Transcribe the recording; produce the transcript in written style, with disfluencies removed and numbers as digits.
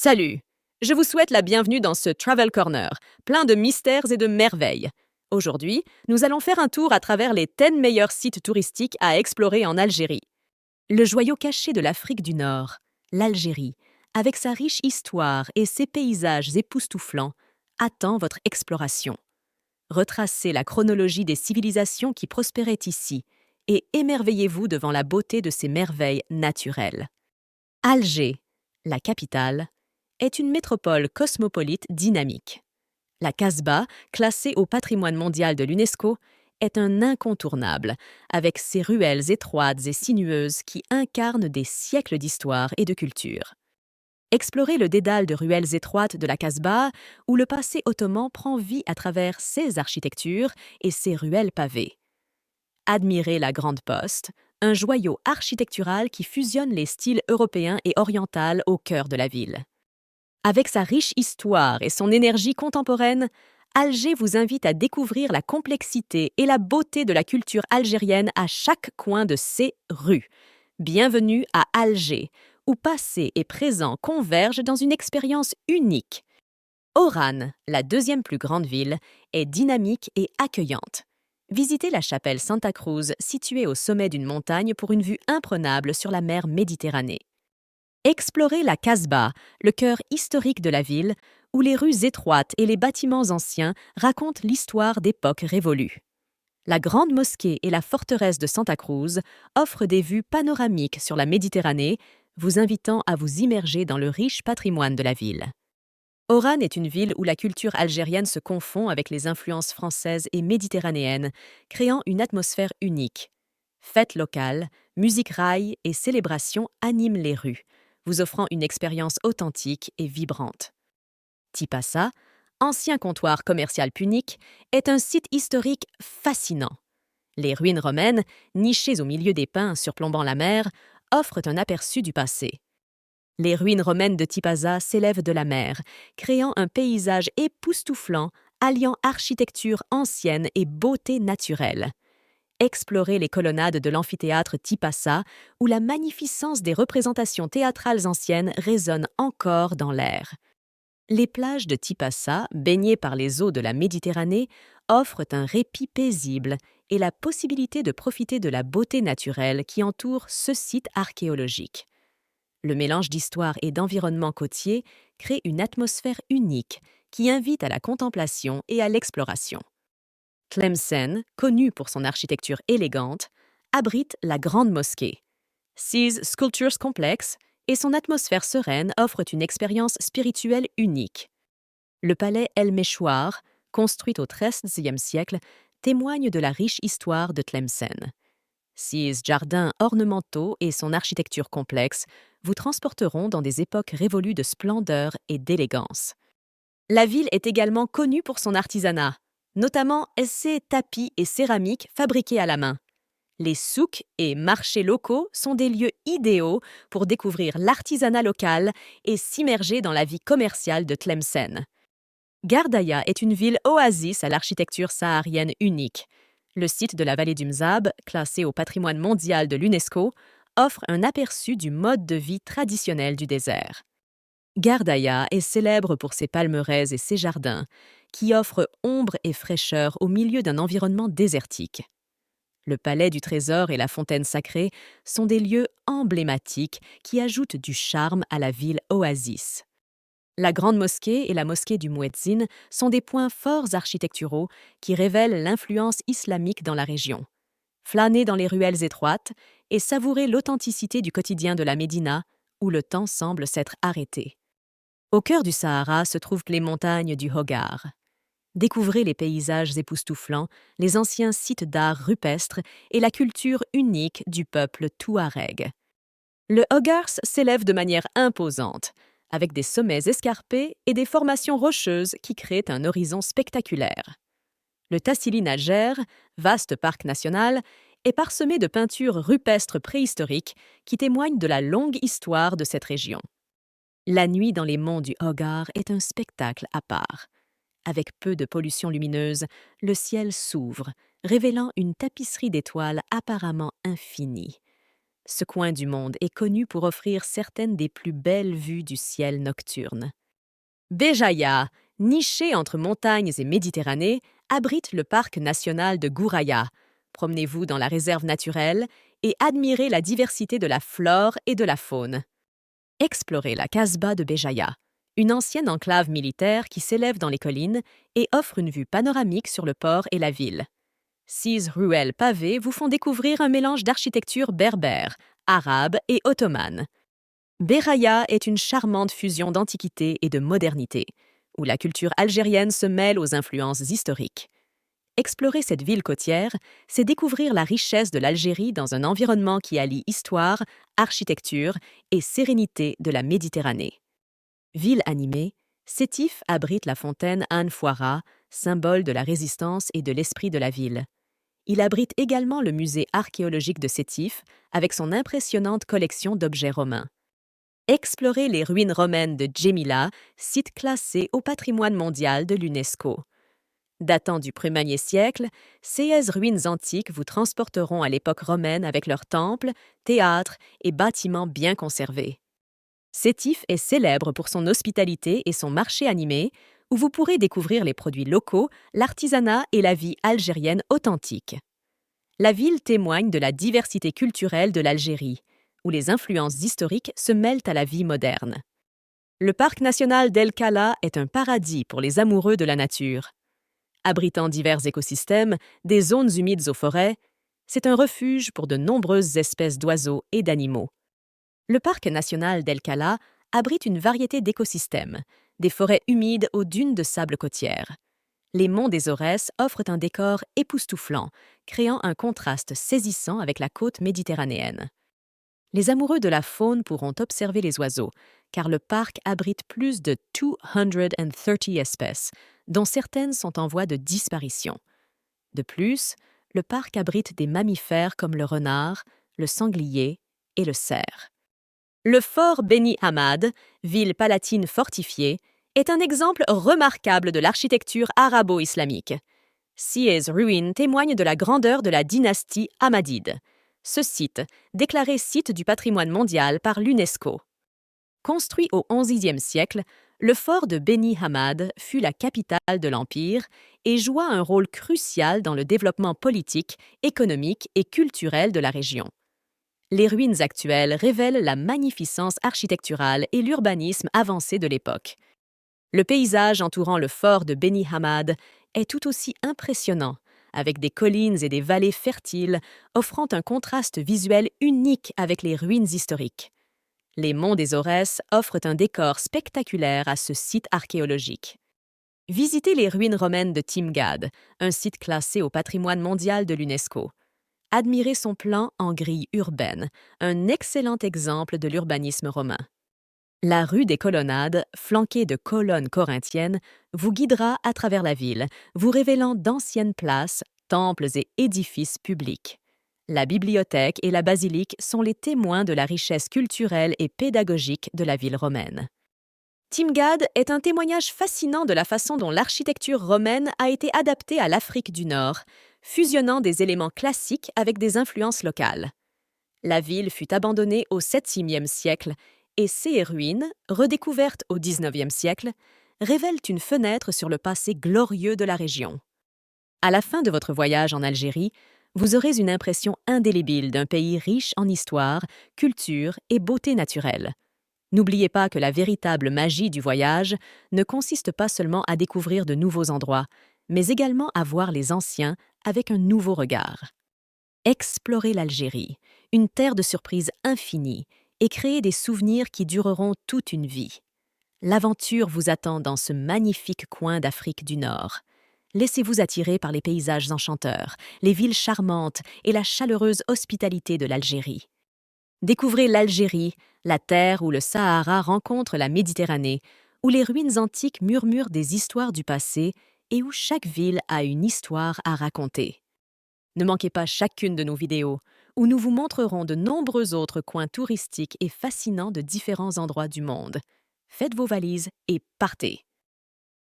Salut! Je vous souhaite la bienvenue dans ce Travel Corner, plein de mystères et de merveilles. Aujourd'hui, nous allons faire un tour à travers les 10 meilleurs sites touristiques à explorer en Algérie. Le joyau caché de l'Afrique du Nord, l'Algérie, avec sa riche histoire et ses paysages époustouflants, attend votre exploration. Retracez la chronologie des civilisations qui prospéraient ici et émerveillez-vous devant la beauté de ces merveilles naturelles. Alger, la capitale, est une métropole cosmopolite dynamique. La Casbah, classée au patrimoine mondial de l'UNESCO, est un incontournable, avec ses ruelles étroites et sinueuses qui incarnent des siècles d'histoire et de culture. Explorez le dédale de ruelles étroites de la Casbah, où le passé ottoman prend vie à travers ses architectures et ses ruelles pavées. Admirez la Grande Poste, un joyau architectural qui fusionne les styles européens et oriental au cœur de la ville. Avec sa riche histoire et son énergie contemporaine, Alger vous invite à découvrir la complexité et la beauté de la culture algérienne à chaque coin de ses rues. Bienvenue à Alger, où passé et présent convergent dans une expérience unique. Oran, la deuxième plus grande ville, est dynamique et accueillante. Visitez la chapelle Santa Cruz, située au sommet d'une montagne pour une vue imprenable sur la mer Méditerranée. Explorez la Casbah, le cœur historique de la ville, où les rues étroites et les bâtiments anciens racontent l'histoire d'époques révolues. La grande mosquée et la forteresse de Santa Cruz offrent des vues panoramiques sur la Méditerranée, vous invitant à vous immerger dans le riche patrimoine de la ville. Oran est une ville où la culture algérienne se confond avec les influences françaises et méditerranéennes, créant une atmosphère unique. Fêtes locales, musique raï et célébrations animent les rues, vous offrant une expérience authentique et vibrante. Tipasa, ancien comptoir commercial punique, est un site historique fascinant. Les ruines romaines, nichées au milieu des pins surplombant la mer, offrent un aperçu du passé. Les ruines romaines de Tipasa s'élèvent de la mer, créant un paysage époustouflant, alliant architecture ancienne et beauté naturelle. Explorez les colonnades de l'amphithéâtre Tipasa, où la magnificence des représentations théâtrales anciennes résonne encore dans l'air. Les plages de Tipasa, baignées par les eaux de la Méditerranée, offrent un répit paisible et la possibilité de profiter de la beauté naturelle qui entoure ce site archéologique. Le mélange d'histoire et d'environnement côtier crée une atmosphère unique qui invite à la contemplation et à l'exploration. Tlemcen, connu pour son architecture élégante, abrite la Grande Mosquée. Ses Sculptures Complex et son atmosphère sereine offrent une expérience spirituelle unique. Le palais El Meshwar, construit au XIIIe siècle, témoigne de la riche histoire de Tlemcen. Ses jardins ornementaux et son architecture complexe vous transporteront dans des époques révolues de splendeur et d'élégance. La ville est également connue pour son artisanat, notamment ses tapis et céramiques fabriqués à la main. Les souks et marchés locaux sont des lieux idéaux pour découvrir l'artisanat local et s'immerger dans la vie commerciale de Tlemcen. Gardaïa est une ville oasis à l'architecture saharienne unique. Le site de la vallée du Mzab, classé au patrimoine mondial de l'UNESCO, offre un aperçu du mode de vie traditionnel du désert. Gardaïa est célèbre pour ses palmeraies et ses jardins, qui offrent ombre et fraîcheur au milieu d'un environnement désertique. Le palais du trésor et la fontaine sacrée sont des lieux emblématiques qui ajoutent du charme à la ville oasis. La Grande Mosquée et la Mosquée du Mouezzin sont des points forts architecturaux qui révèlent l'influence islamique dans la région. Flânez dans les ruelles étroites et savourez l'authenticité du quotidien de la Médina, où le temps semble s'être arrêté. Au cœur du Sahara se trouvent les montagnes du Hogar. Découvrez les paysages époustouflants, les anciens sites d'art rupestres et la culture unique du peuple touareg. Le Hogar s'élève de manière imposante, avec des sommets escarpés et des formations rocheuses qui créent un horizon spectaculaire. Le Tassili Najer, vaste parc national, est parsemé de peintures rupestres préhistoriques qui témoignent de la longue histoire de cette région. La nuit dans les monts du Hogar est un spectacle à part. Avec peu de pollution lumineuse, le ciel s'ouvre, révélant une tapisserie d'étoiles apparemment infinie. Ce coin du monde est connu pour offrir certaines des plus belles vues du ciel nocturne. Béjaïa, niché entre montagnes et Méditerranée, abrite le parc national de Gouraya. Promenez-vous dans la réserve naturelle et admirez la diversité de la flore et de la faune. Explorez la Casbah de Béjaïa, une ancienne enclave militaire qui s'élève dans les collines et offre une vue panoramique sur le port et la ville. 6 ruelles pavées vous font découvrir un mélange d'architecture berbère, arabe et ottomane. Beraya est une charmante fusion d'antiquité et de modernité, où la culture algérienne se mêle aux influences historiques. Explorer cette ville côtière, c'est découvrir la richesse de l'Algérie dans un environnement qui allie histoire, architecture et sérénité de la Méditerranée. Ville animée, Sétif abrite la fontaine Anne Fouara, symbole de la résistance et de l'esprit de la ville. Il abrite également le musée archéologique de Sétif, avec son impressionnante collection d'objets romains. Explorez les ruines romaines de Djémila, site classé au patrimoine mondial de l'UNESCO. Datant du 1er siècle, ces ruines antiques vous transporteront à l'époque romaine avec leurs temples, théâtres et bâtiments bien conservés. Sétif est célèbre pour son hospitalité et son marché animé, où vous pourrez découvrir les produits locaux, l'artisanat et la vie algérienne authentique. La ville témoigne de la diversité culturelle de l'Algérie, où les influences historiques se mêlent à la vie moderne. Le parc national d'El Kala est un paradis pour les amoureux de la nature. Abritant divers écosystèmes, des zones humides aux forêts, c'est un refuge pour de nombreuses espèces d'oiseaux et d'animaux. Le parc national d'El Kala abrite une variété d'écosystèmes, des forêts humides aux dunes de sable côtières. Les monts des Aurès offrent un décor époustouflant, créant un contraste saisissant avec la côte méditerranéenne. Les amoureux de la faune pourront observer les oiseaux, car le parc abrite plus de 230 espèces, dont certaines sont en voie de disparition. De plus, le parc abrite des mammifères comme le renard, le sanglier et le cerf. Le fort Beni Hammad, ville palatine fortifiée, est un exemple remarquable de l'architecture arabo-islamique. Ses ruines témoignent de la grandeur de la dynastie Hammadide. Ce site, déclaré site du patrimoine mondial par l'UNESCO. Construit au XIe siècle, le fort de Beni Hammad fut la capitale de l'Empire et joua un rôle crucial dans le développement politique, économique et culturel de la région. Les ruines actuelles révèlent la magnificence architecturale et l'urbanisme avancé de l'époque. Le paysage entourant le fort de Beni Hammad est tout aussi impressionnant, avec des collines et des vallées fertiles offrant un contraste visuel unique avec les ruines historiques. Les monts des Aurès offrent un décor spectaculaire à ce site archéologique. Visitez les ruines romaines de Timgad, un site classé au patrimoine mondial de l'UNESCO. Admirez son plan en grille urbaine, un excellent exemple de l'urbanisme romain. La rue des Colonnades, flanquée de colonnes corinthiennes, vous guidera à travers la ville, vous révélant d'anciennes places, temples et édifices publics. La bibliothèque et la basilique sont les témoins de la richesse culturelle et pédagogique de la ville romaine. Timgad est un témoignage fascinant de la façon dont l'architecture romaine a été adaptée à l'Afrique du Nord, fusionnant des éléments classiques avec des influences locales. La ville fut abandonnée au 7e siècle et ses ruines, redécouvertes au 19e siècle, révèlent une fenêtre sur le passé glorieux de la région. À la fin de votre voyage en Algérie, vous aurez une impression indélébile d'un pays riche en histoire, culture et beauté naturelle. N'oubliez pas que la véritable magie du voyage ne consiste pas seulement à découvrir de nouveaux endroits, mais également à voir les anciens avec un nouveau regard. Explorez l'Algérie, une terre de surprises infinie, et créer des souvenirs qui dureront toute une vie. L'aventure vous attend dans ce magnifique coin d'Afrique du Nord. Laissez-vous attirer par les paysages enchanteurs, les villes charmantes et la chaleureuse hospitalité de l'Algérie. Découvrez l'Algérie, la terre où le Sahara rencontre la Méditerranée, où les ruines antiques murmurent des histoires du passé et où chaque ville a une histoire à raconter. Ne manquez pas chacune de nos vidéos, où nous vous montrerons de nombreux autres coins touristiques et fascinants de différents endroits du monde. Faites vos valises et partez!